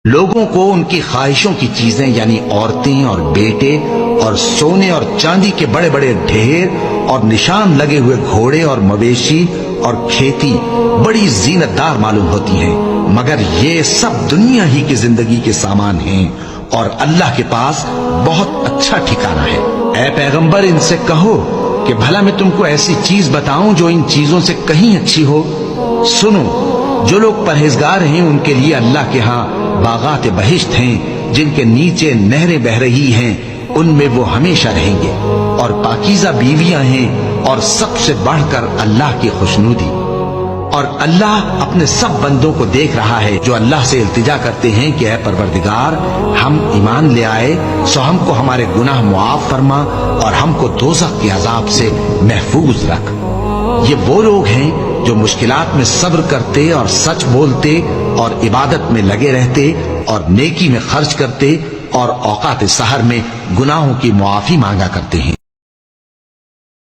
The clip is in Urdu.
لوگوں کو ان کی خواہشوں کی چیزیں یعنی عورتیں اور بیٹے اور سونے اور چاندی کے بڑے بڑے ڈھیر اور نشان لگے ہوئے گھوڑے اور مویشی اور کھیتی بڑی زینت دار معلوم ہوتی ہیں، مگر یہ سب دنیا ہی کی زندگی کے سامان ہیں اور اللہ کے پاس بہت اچھا ٹھکانہ ہے۔ اے پیغمبر ان سے کہو کہ بھلا میں تم کو ایسی چیز بتاؤں جو ان چیزوں سے کہیں اچھی ہو؟ سنو، جو لوگ پرہیزگار ہیں ان کے لیے اللہ کے ہاں باغات بہشت ہیں جن کے نیچے نہریں بہ رہی ہیں، ان میں وہ ہمیشہ رہیں گے، اور پاکیزہ بیویاں ہیں، اور سب سے بڑھ کر اللہ کی خوشنودی۔ اور اللہ اپنے سب بندوں کو دیکھ رہا ہے جو اللہ سے التجا کرتے ہیں کہ اے پروردگار، ہم ایمان لے آئے سو ہم کو ہمارے گناہ معاف فرما اور ہم کو دوزخ کے عذاب سے محفوظ رکھ۔ یہ وہ لوگ ہیں جو مشکلات میں صبر کرتے اور سچ بولتے اور عبادت میں لگے رہتے اور نیکی میں خرچ کرتے اور اوقات سحر میں گناہوں کی معافی مانگا کرتے ہیں۔